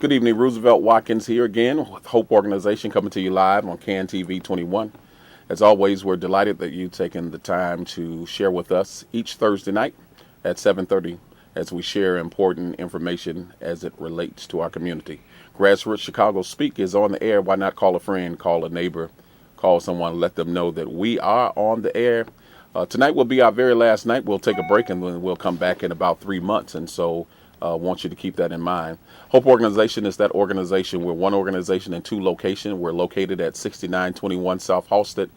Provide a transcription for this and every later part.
Good evening, Roosevelt Watkins here again with Hope Organization coming to you live on CAN TV 21. As always, we're delighted that you've taken the time to share with us each Thursday night at 7:30 as we share important information as it relates to our community. Grassroots Chicago Speak is on the air. Why not call a friend, call a neighbor, call someone, let them know that we are on the air. Tonight will be our very last night. We'll take a break and then we'll come back in about 3 months. And so want you to keep that in mind. Hope Organization is that organization. We're one organization in two locations. We're located at 6921 South Halsted.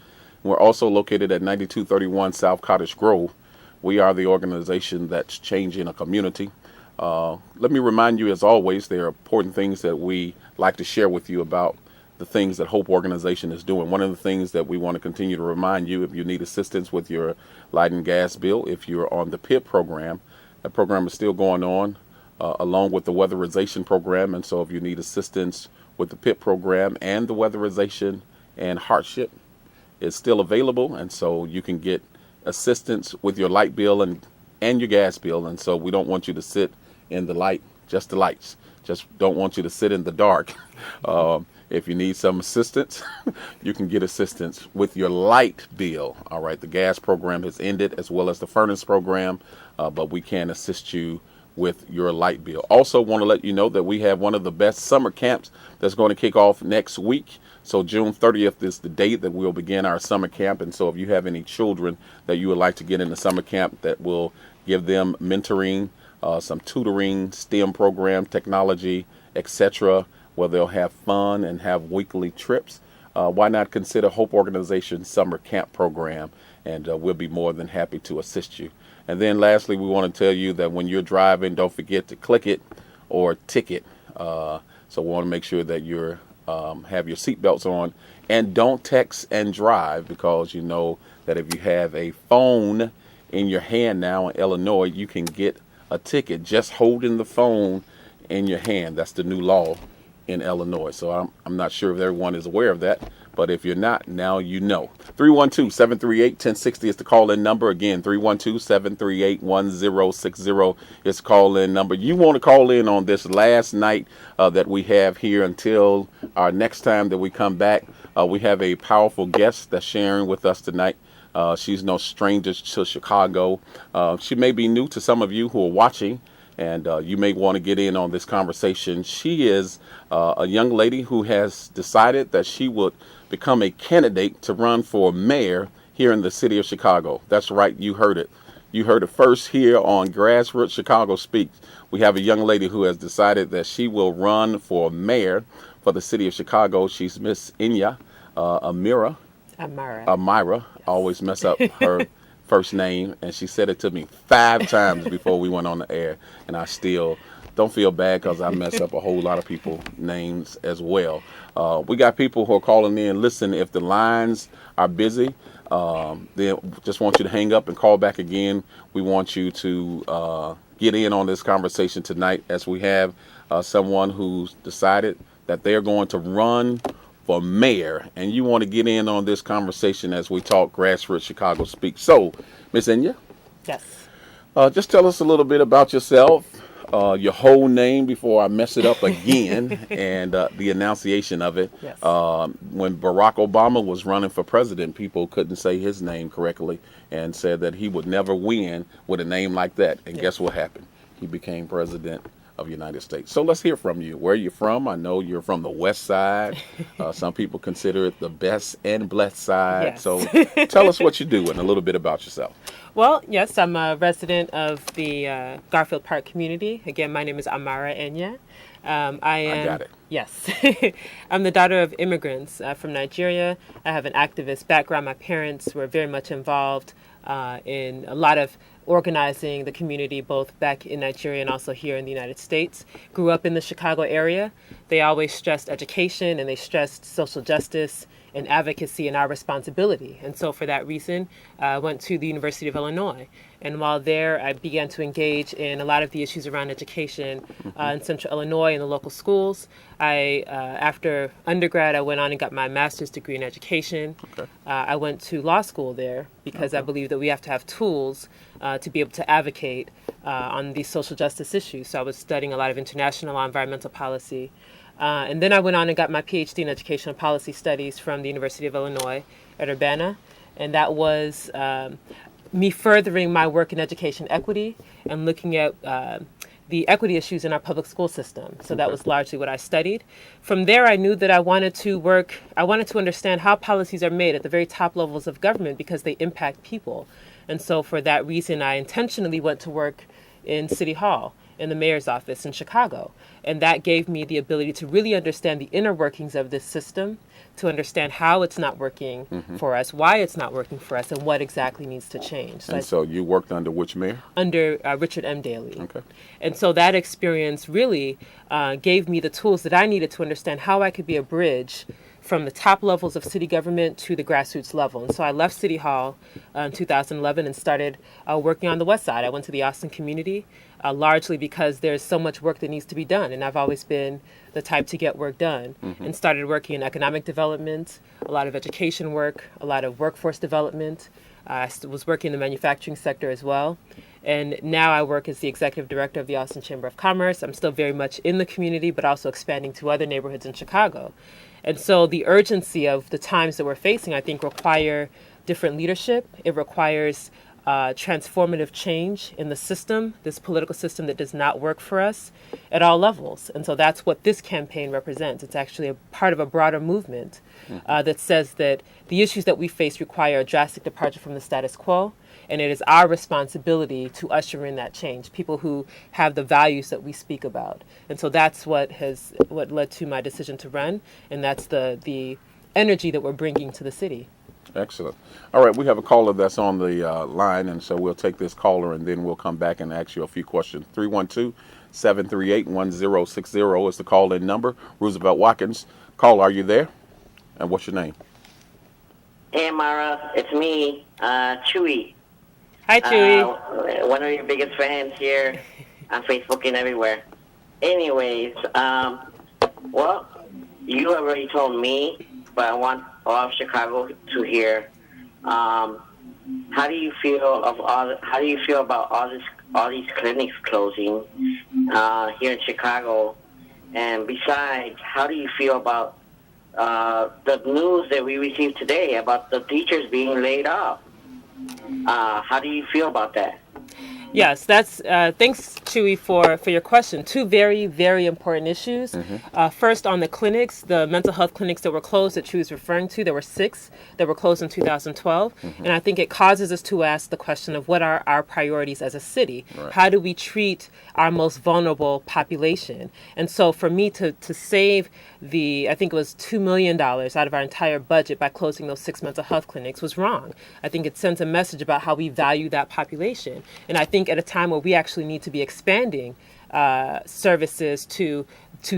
We're also located at 9231 South Cottage Grove. We are the organization that's changing a community. Let me remind you, as always, there are important things that we like to share with you about the things that Hope Organization is doing. One of the things that we want to continue to remind you, if you need assistance with your light and gas bill, if you're on the PIP program, that program is still going on, along with the weatherization program. And so if you need assistance with the PIP program and the weatherization and hardship, it's still available. And so you can get assistance with your light bill and your gas bill. And so we don't want you to sit in the light, just the lights. Just don't want you to sit in the dark. If you need some assistance, you can get assistance with your light bill. All right. The gas program has ended as well as the furnace program, but we can assist you with your light bill. Also want to let you know that we have one of the best summer camps that's going to kick off next week. So June 30th is the date that we'll begin our summer camp. And so if you have any children that you would like to get in the summer camp, that will give them mentoring, some tutoring, STEM program, technology, etc., where they'll have fun and have weekly trips, why not consider Hope Organization Summer Camp Program? And we'll be more than happy to assist you. And then lastly, we want to tell you that when you're driving, don't forget to click it or ticket. So we want to make sure that you're have your seatbelts on, and don't text and drive, because you know that if you have a phone in your hand now in Illinois, you can get a ticket just holding the phone in your hand. That's the new law in Illinois. So I'm not sure if everyone is aware of that, but if you're not, now you know. 312-738-1060 is the call-in number. Again, 312-738-1060 is the call-in number. You want to call in on this last night that we have here until our next time that we come back. We have a powerful guest that's sharing with us tonight. She's no stranger to Chicago. She may be new to some of you who are watching, and you may want to get in on this conversation. She is a young lady who has decided that she would become a candidate to run for mayor here in the city of Chicago. That's right, you heard it. You heard it first here on Grassroots Chicago Speaks. We have a young lady who has decided that she will run for mayor for the city of Chicago. She's Miss Enyia, Amara. Yes. I always mess up her first name, and she said it to me 5 times before we went on the air, and I still don't feel bad because I mess up a whole lot of people's names as well. We got people who are calling in. Listen, if the lines are busy, then just want you to hang up and call back again. We want you to get in on this conversation tonight, as we have someone who's decided that they're going to run for mayor, and you want to get in on this conversation as we talk Grassroots Chicago Speaks. So, Miss Enyia? Yes. Just tell us a little bit about yourself, your whole name before I mess it up again, and the enunciation of it. Yes. When Barack Obama was running for president, people couldn't say his name correctly and said that he would never win with a name like that. And guess what happened? He became president of the United States. So let's hear from you. Where are you from? I know you're from the West Side. Some people consider it the best and blessed side. Yes. So tell us what you do and a little bit about yourself. Well, yes, I'm a resident of the Garfield Park community. Again, my name is Amara Enyia. I got it. Yes. I'm the daughter of immigrants from Nigeria. I have an activist background. My parents were very much involved in a lot of organizing the community, both back in Nigeria and also here in the United States. Grew up in the Chicago area. They always stressed education, and they stressed social justice and advocacy and our responsibility. And so for that reason, I went to the University of Illinois. And while there, I began to engage in a lot of the issues around education in Central Illinois and the local schools. After undergrad, I went on and got my master's degree in education. Okay. I went to law school there because I believe that we have to have tools to be able to advocate on these social justice issues. So I was studying a lot of international law, environmental policy. And then I went on and got my PhD in educational policy studies from the University of Illinois at Urbana. And that was me furthering my work in education equity and looking at the equity issues in our public school system. So that was largely what I studied. From there, I knew that I wanted to understand how policies are made at the very top levels of government because they impact people. And so for that reason, I intentionally went to work in City Hall, in the mayor's office in Chicago. And that gave me the ability to really understand the inner workings of this system, to understand how it's not working for us, why it's not working for us, and what exactly needs to change. So you worked under which mayor? Under Richard M. Daley. Okay. And so that experience really gave me the tools that I needed to understand how I could be a bridge from the top levels of city government to the grassroots level. And so I left City Hall in 2011 and started working on the West Side. I went to the Austin community, largely because there's so much work that needs to be done. And I've always been the type to get work done, and started working in economic development, a lot of education work, a lot of workforce development. I was working in the manufacturing sector as well. And now I work as the executive director of the Austin Chamber of Commerce. I'm still very much in the community, but also expanding to other neighborhoods in Chicago. And so the urgency of the times that we're facing, I think, require different leadership. It requires transformative change in the system, this political system that does not work for us at all levels. And so that's what this campaign represents. It's actually a part of a broader movement that says that the issues that we face require a drastic departure from the status quo. And it is our responsibility to usher in that change, people who have the values that we speak about. And so that's what led to my decision to run. And that's the energy that we're bringing to the city. Excellent. All right, we have a caller that's on the line, and so we'll take this caller, and then we'll come back and ask you a few questions. 312-738-1060 is the call-in number. Roosevelt Watkins. Caller, are you there? And what's your name? Hey, Amara. It's me, Chewy. Hi, Chewy. One of your biggest fans here on Facebook and everywhere. Anyways, well, you already told me, but I want all of Chicago to hear. How do you feel about all these clinics closing here in Chicago? And besides, how do you feel about the news that we received today about the teachers being laid off? How do you feel about that? Yes, that's thanks, Chewy, for your question. Two very, very important issues. First, on the clinics, the mental health clinics that were closed that Chewy's referring to, there were 6 that were closed in 2012. And I think it causes us to ask the question of what are our priorities as a city? Right. How do we treat our most vulnerable population? And so for me to save I think it was $2 million out of our entire budget by closing those 6 mental health clinics was wrong. I think it sends a message about how we value that population. And I think at a time where we actually need to be expanding services to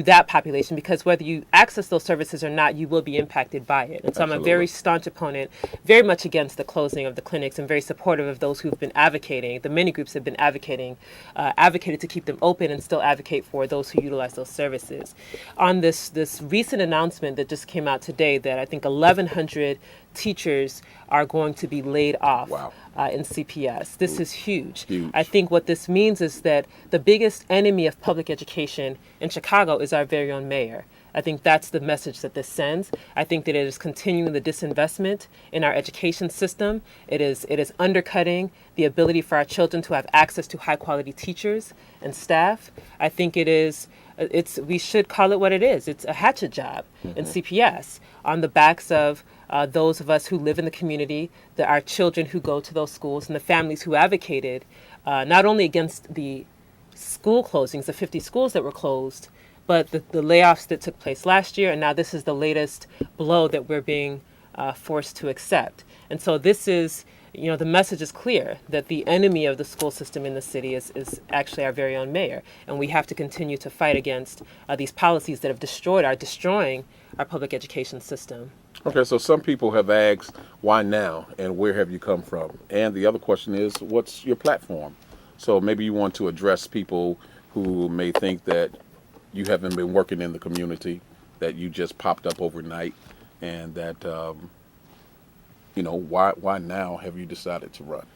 that population, because whether you access those services or not, you will be impacted by it. And so Absolutely. I'm a very staunch opponent, very much against the closing of the clinics, and very supportive of those who've been advocating. The many groups have been advocated to keep them open and still advocate for those who utilize those services. On this recent announcement that just came out today that I think 1,100 teachers are going to be laid off. Wow. In CPS. This is huge. I think what this means is that the biggest enemy of public education in Chicago is our very own mayor. I think that's the message that this sends. I think that it is continuing the disinvestment in our education system. It is undercutting the ability for our children to have access to high quality teachers and staff. I think we should call it what it is. It's a hatchet job in CPS on the backs of those of us who live in the community, our children who go to those schools, and the families who advocated not only against the school closings, the 50 schools that were closed, but the layoffs that took place last year. And now this is the latest blow that we're being forced to accept. And so this is, the message is clear that the enemy of the school system in the city is actually our very own mayor. And we have to continue to fight against these policies that are destroying our public education system. Okay, so some people have asked, why now, and where have you come from? And the other question is, what's your platform? So maybe you want to address people who may think that you haven't been working in the community, that you just popped up overnight, and that why now have you decided to run?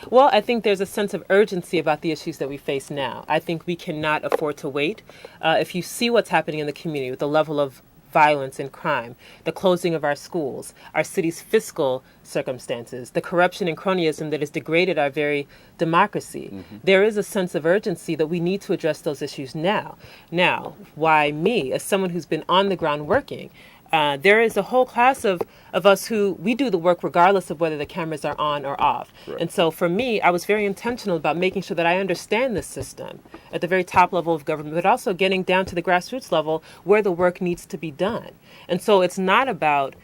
Well, I think there's a sense of urgency about the issues that we face now. I think we cannot afford to wait. If you see what's happening in the community with the level of violence and crime, the closing of our schools, our city's fiscal circumstances, the corruption and cronyism that has degraded our very democracy, there is a sense of urgency that we need to address those issues now. Now, why me? As someone who's been on the ground working, there is a whole class of us who we do the work regardless of whether the cameras are on or off. Right. And so for me, I was very intentional about making sure that I understand this system at the very top level of government, but also getting down to the grassroots level where the work needs to be done. And so it's not about,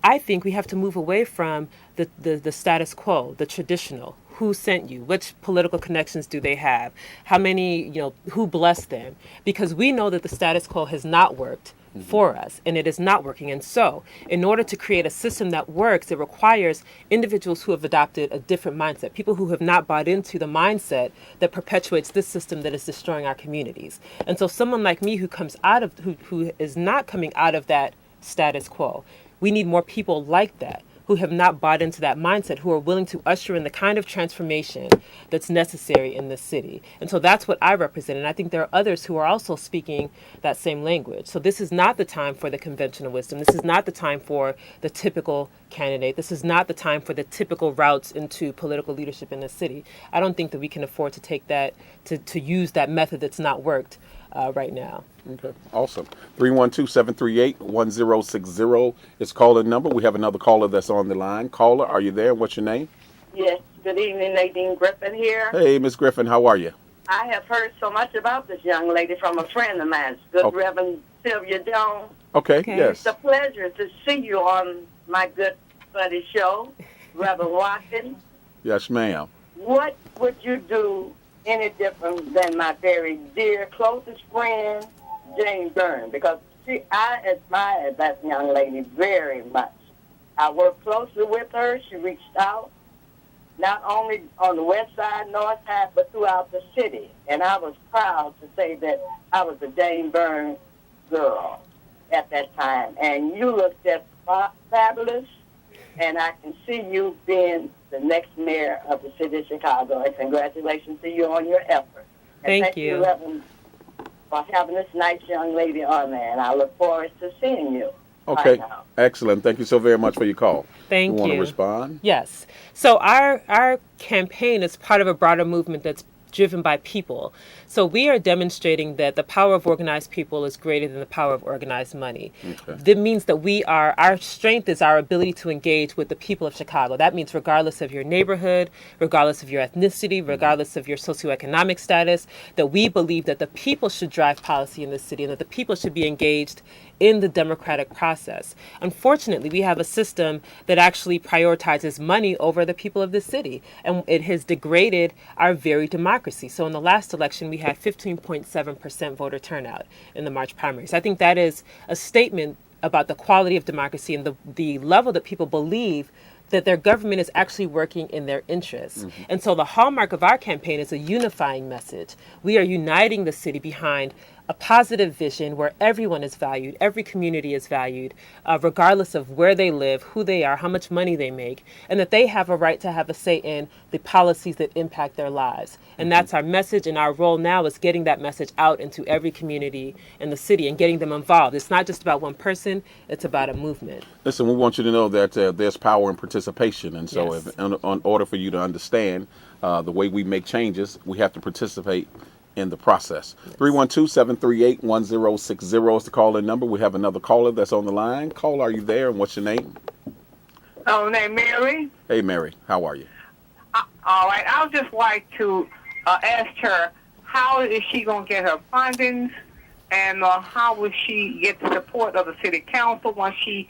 I think we have to move away from the status quo, the traditional. Who sent you? Which political connections do they have? How many, who blessed them? Because we know that the status quo has not worked for us, and it is not working. And so, in order to create a system that works, it requires individuals who have adopted a different mindset, people who have not bought into the mindset that perpetuates this system that is destroying our communities. And so, someone like me who comes out of, who is not coming out of that status quo, we need more people like that, who have not bought into that mindset, who are willing to usher in the kind of transformation that's necessary in this city. And so that's what I represent. And I think there are others who are also speaking that same language. So this is not the time for the conventional wisdom. This is not the time for the typical candidate. This is not the time for the typical routes into political leadership in the city. I don't think that we can afford to take that, to use that method that's not worked right now. Okay, awesome. 312-738-1060 is calling number. We have another caller that's on the line. Caller, are you there? What's your name? Yes, good evening, Nadine Griffin here. Hey, Miss Griffin, how are you? I have heard so much about this young lady from a friend of mine, good Reverend Sylvia Jones. Okay, yes. It's a pleasure to see you on my good buddy show, Reverend Watkins. Yes, ma'am. What would you do any different than my very dear, closest friend, Jane Byrne? Because I admire that young lady very much. I worked closely with her. She reached out, not only on the west side, north side, but throughout the city. And I was proud to say that I was a Jane Byrne girl at that time. And you looked just fabulous, and I can see you being the next mayor of the city of Chicago. And congratulations to you on your effort. And Thank you. Reverend, for having this nice young lady on there. And I look forward to seeing you. Okay, right, excellent. Thank you so very much for your call. Thank you. Want to respond? Yes. So our campaign is part of a broader movement that's driven by people. So we are demonstrating that the power of organized people is greater than the power of organized money. Okay. That means that our strength is our ability to engage with the people of Chicago. That means regardless of your neighborhood, regardless of your ethnicity, regardless of your socioeconomic status, that we believe that the people should drive policy in this city and that the people should be engaged in the democratic process. Unfortunately, we have a system that actually prioritizes money over the people of the city, and it has degraded our very democracy. So in the last election, we had 15.7% voter turnout in the March primaries. I think that is a statement about the quality of democracy and the level that people believe that their government is actually working in their interests. And so the hallmark of our campaign is a unifying message. We are uniting the city behind a positive vision where everyone is valued, every community is valued, regardless of where they live, who they are, how much money they make, and that they have a right to have a say in the policies that impact their lives. And that's our message, and our role now is getting that message out into every community in the city and getting them involved. It's not just about one person, it's about a movement. Listen, we want you to know that there's power in participation. And so Yes. in order for you to understand the way we make changes, we have to participate in the process. 312-738-1060 is the call-in number. We have another caller that's on the line. Caller, are you there? And what's your name? Oh, name Mary. Hey, Mary. How are you? All right. I would just like to ask her, how is she going to get her fundings, and how will she get the support of the city council once she,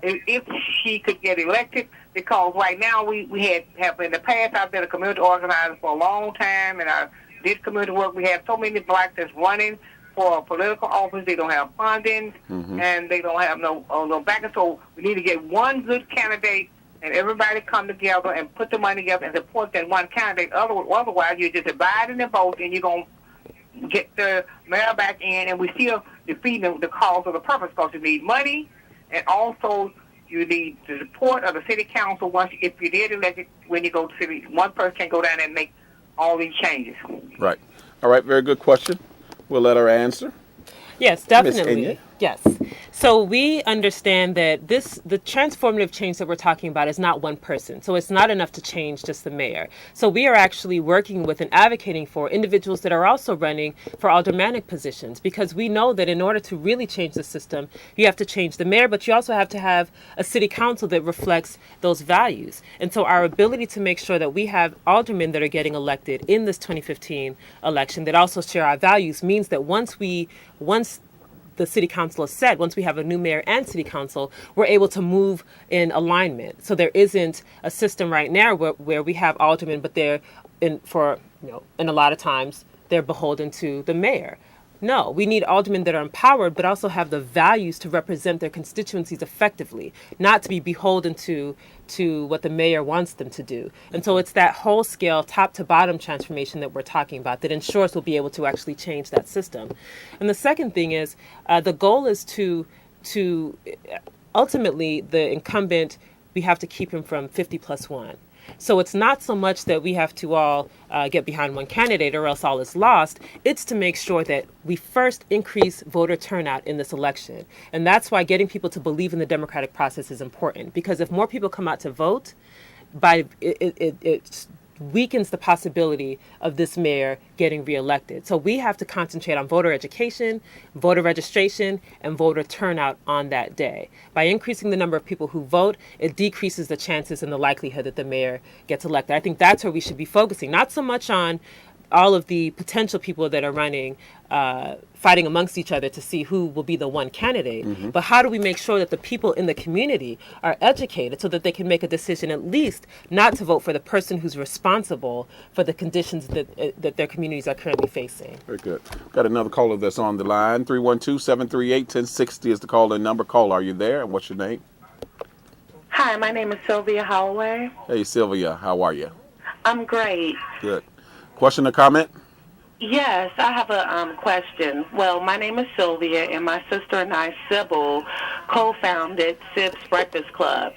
if she could get elected? Because right now we have in the past, I've been a community organizer for a long time, and I did community work. We had so many blacks that's running for a political office. They don't have funding, and they don't have no backing. So we need to get one good candidate, and everybody come together and put the money together and support that one candidate. Otherwise, you're just dividing the vote, and you're going to get the mayor back in, and we still defeating the cause of the purpose, because you need money, and also you need the support of the city council. If you did elect it, when you go to city, one person can go down and make all these changes. Right. All right. Very good question. We'll let her answer. Yes, Ms. definitely. Enyia? Yes. So we understand that the transformative change that we're talking about is not one person. So it's not enough to change just the mayor. So we are actually working with and advocating for individuals that are also running for aldermanic positions, because we know that in order to really change the system, you have to change the mayor, but you also have to have a city council that reflects those values. And so our ability to make sure that we have aldermen that are getting elected in this 2015 election that also share our values means that once the city council is set, once we have a new mayor and city council, we're able to move in alignment. So there isn't a system right now where we have aldermen, but they're and a lot of times they're beholden to the mayor. No, we need aldermen that are empowered, but also have the values to represent their constituencies effectively, not to be beholden to what the mayor wants them to do. And so it's that whole scale, top to bottom transformation that we're talking about that ensures we'll be able to actually change that system. And the second thing is the goal is to ultimately the incumbent, we have to keep him from 50+1. So it's not so much that we have to all get behind one candidate or else all is lost. It's to make sure that we first increase voter turnout in this election. And that's why getting people to believe in the democratic process is important. Because if more people come out to vote, it weakens the possibility of this mayor getting reelected. So we have to concentrate on voter education, voter registration, and voter turnout on that day. By increasing the number of people who vote, it decreases the chances and the likelihood that the mayor gets elected. I think that's where we should be focusing, not so much on all of the potential people that are running, fighting amongst each other to see who will be the one candidate, but how do we make sure that the people in the community are educated so that they can make a decision at least not to vote for the person who's responsible for the conditions that their communities are currently facing. Very good. Got another caller that's on the line. 312-738-1060 is the call-in number. Caller, are you there? And what's your name? Hi, my name is Sylvia Holloway. Hey, Sylvia. How are you? I'm great. Good. Question or comment? Yes, I have a question. Well, my name is Sylvia, and my sister and I, Sybil, co-founded Sib's Breakfast Club.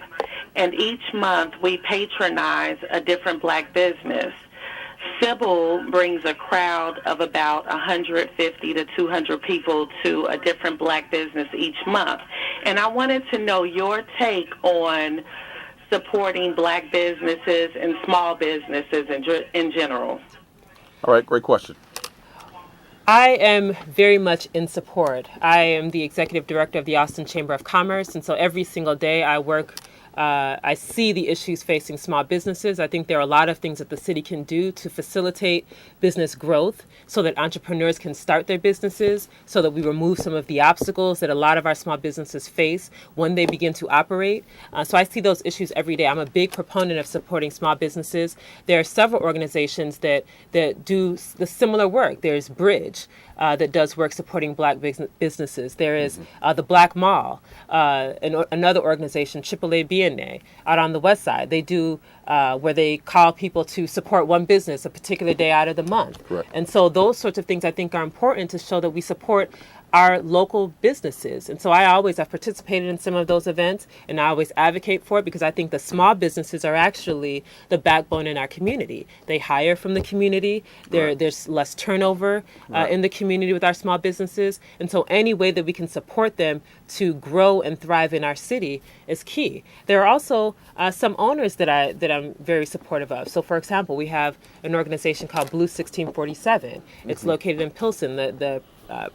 And each month we patronize a different black business. Sybil brings a crowd of about 150 to 200 people to a different black business each month. And I wanted to know your take on supporting black businesses and small businesses in general. All right, great question. I am very much in support. I am the executive director of the Austin Chamber of Commerce, and so every single day I see the issues facing small businesses. I think there are a lot of things that the city can do to facilitate business growth so that entrepreneurs can start their businesses, so that we remove some of the obstacles that a lot of our small businesses face when they begin to operate. So I see those issues every day. I'm a big proponent of supporting small businesses. There are several organizations that do the similar work. There's Bridge, that does work supporting black businesses. There is the Black Mall, another organization, AAA BNA, out on the west side. They do where they call people to support one business a particular day out of the month. Correct. And so those sorts of things I think are important to show that we support our local businesses. And so I've participated in some of those events, and I always advocate for it because I think the small businesses are actually the backbone in our community. They hire from the community. There's less turnover in the community with our small businesses. And so any way that we can support them to grow and thrive in our city is key. There are also some owners that I'm very supportive of. So for example, we have an organization called Blue 1647. It's located in Pilsen. The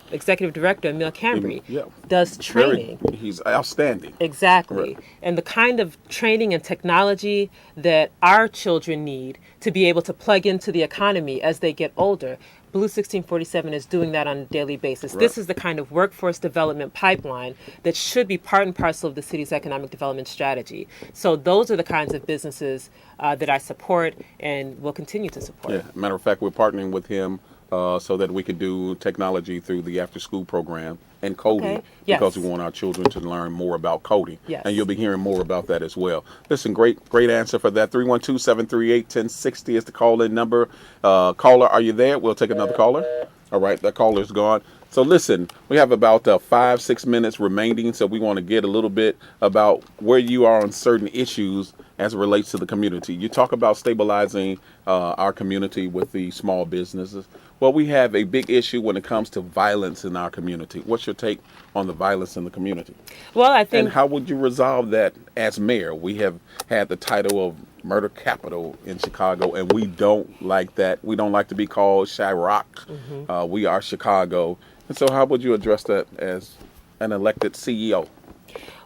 executive director, Emil Cambry, does training. He's outstanding. Exactly. Right. And the kind of training and technology that our children need to be able to plug into the economy as they get older, Blue 1647 is doing that on a daily basis. Right. This is the kind of workforce development pipeline that should be part and parcel of the city's economic development strategy. So those are the kinds of businesses that I support and will continue to support. Yeah. Matter of fact, we're partnering with him so that we can do technology through the after-school program and coding, Okay. Yes. because we want our children to learn more about coding. Yes. And you'll be hearing more about that as well. Listen, great answer for that. 312-738-1060 is the call-in number. Caller, are you there? We'll take another caller. All right, that caller's gone. So listen, we have about 5-6 minutes remaining, so we want to get a little bit about where you are on certain issues as it relates to the community. You talk about stabilizing our community with the small businesses. Well, we have a big issue when it comes to violence in our community. What's your take on the violence in the community? Well, I think... And how would you resolve that as mayor? We have had the title of murder capital in Chicago, and we don't like that. We don't like to be called Chirac. We are Chicago. And so how would you address that as an elected CEO?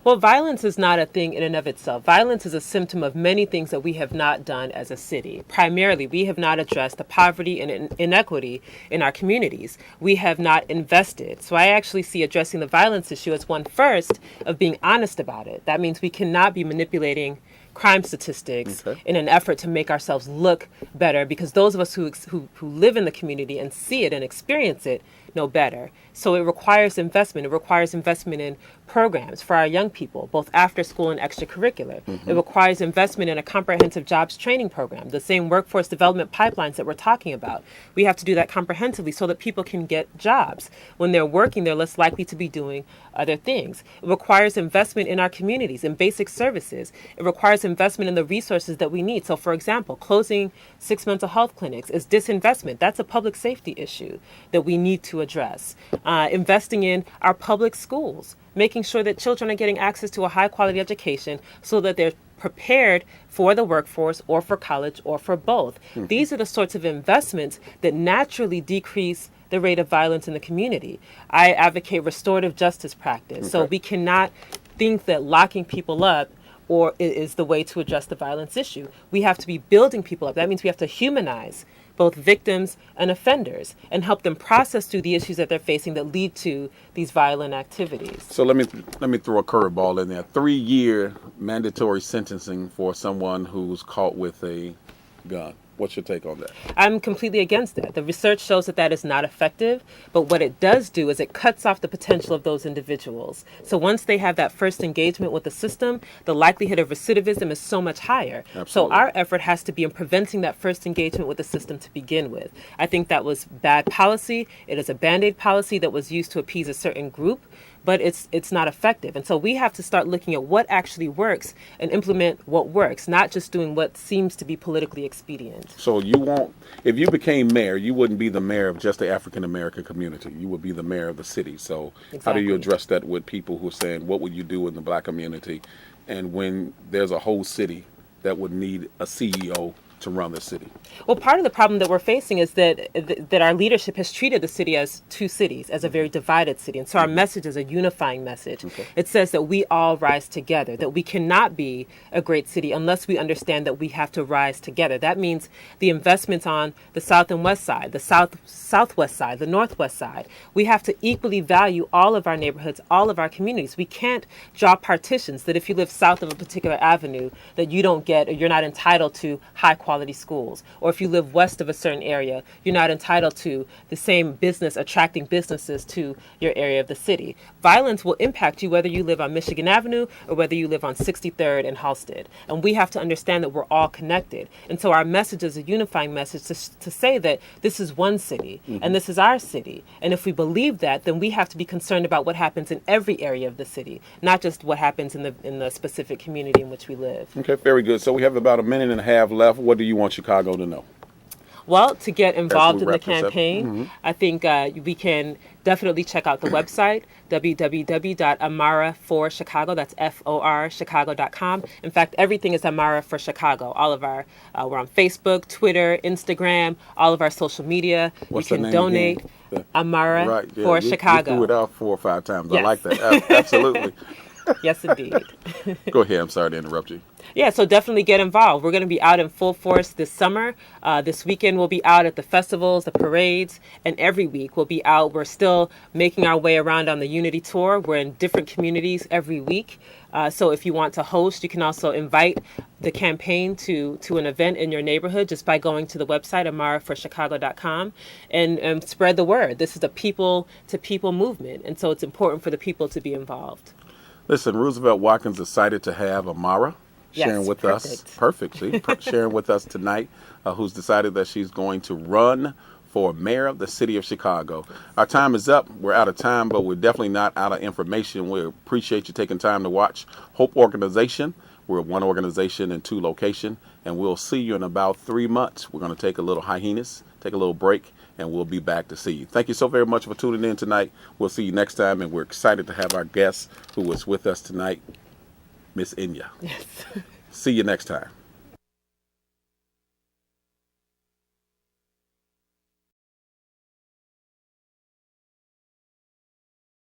Well, violence is not a thing in and of itself. Violence is a symptom of many things that we have not done as a city. Primarily, we have not addressed the poverty and inequity in our communities. We have not invested. So I actually see addressing the violence issue as one first of being honest about it. That means we cannot be manipulating crime statistics in an effort to make ourselves look better, because those of us who live in the community and see it and experience it know better. So it requires investment. It requires investment in programs for our young people, both after school and extracurricular. It requires investment in a comprehensive jobs training program, the same workforce development pipelines that we're talking about. We have to do that comprehensively so that people can get jobs. When they're working, they're less likely to be doing other things. It requires investment in our communities, in basic services. It requires investment in the resources that we need. So, for example, closing 6 mental health clinics is disinvestment. That's a public safety issue that we need to address. Investing in our public schools, making sure that children are getting access to a high quality education so that they're prepared for the workforce or for college or for both. These are the sorts of investments that naturally decrease the rate of violence in the community. I advocate restorative justice practice. So we cannot think that locking people up or is the way to address the violence issue. We have to be building people up. That means we have to humanize both victims and offenders and help them process through the issues that they're facing that lead to these violent activities. So let me throw a curveball in there. 3-year mandatory sentencing for someone who's caught with a gun. What's your take on that? I'm completely against that. The research shows that that is not effective, but what it does do is it cuts off the potential of those individuals. So once they have that first engagement with the system, the likelihood of recidivism is so much higher. Absolutely. So our effort has to be in preventing that first engagement with the system to begin with. I think that was bad policy. It is a Band-Aid policy that was used to appease a certain group, but it's not effective. And so we have to start looking at what actually works and implement what works, not just doing what seems to be politically expedient. So if you became mayor, you wouldn't be the mayor of just the African American community. You would be the mayor of the city. So How do you address that with people who are saying, what would you do in the black community? And when there's a whole city that would need a CEO to run the city? Well, part of the problem that we're facing is that our leadership has treated the city as two cities, as a very divided city. And so our message is a unifying message. It says that we all rise together, that we cannot be a great city unless we understand that we have to rise together. That means the investments on the south and west side, the southwest side, the northwest side. We have to equally value all of our neighborhoods, all of our communities. We can't draw partitions that if you live south of a particular avenue that you don't get or you're not entitled to high quality schools. Or if you live west of a certain area, you're not entitled to the same business, attracting businesses to your area of the city. Violence will impact you whether you live on Michigan Avenue or whether you live on 63rd and Halsted. And we have to understand that we're all connected. And so our message is a unifying message to say that this is one city and this is our city. And if we believe that, then we have to be concerned about what happens in every area of the city, not just what happens in the specific community in which we live. Okay, very good. So we have about a minute and a half left. What do you want Chicago to know? Well, to get involved in the campaign, I think we can definitely check out the website, www.amara4chicago. That's FOR Chicago.com. In fact, everything is Amara for Chicago. All of our, we're on Facebook, Twitter, Instagram, all of our social media. What's you can the name donate. Again? Amara right, yeah, for you Chicago. You threw it out 4 or 5 times. Yes. I like that. Absolutely. Yes, indeed. Go ahead. I'm sorry to interrupt you. Yeah, so definitely get involved. We're going to be out in full force this summer. This weekend we'll be out at the festivals, the parades, and every week we'll be out. We're still making our way around on the Unity Tour. We're in different communities every week. So if you want to host, you can also invite the campaign to an event in your neighborhood just by going to the website, amaraforchicago.com, and spread the word. This is a people-to-people movement, and so it's important for the people to be involved. Listen, Roosevelt Watkins is excited to have Amara sharing Yes, with perfect. us. Perfect. See, sharing with us tonight, who's decided that she's going to run for mayor of the city of Chicago. Our time is up. We're out of time, but we're definitely not out of information. We appreciate you taking time to watch Hope Organization. We're one organization in 2 locations, and we'll see you in about 3 months. We're going to take a little hiatus, take a little break, and we'll be back to see you. Thank you so very much for tuning in tonight. We'll see you next time, and we're excited to have our guest who was with us tonight, Miss Enyia. Yes. See you next time.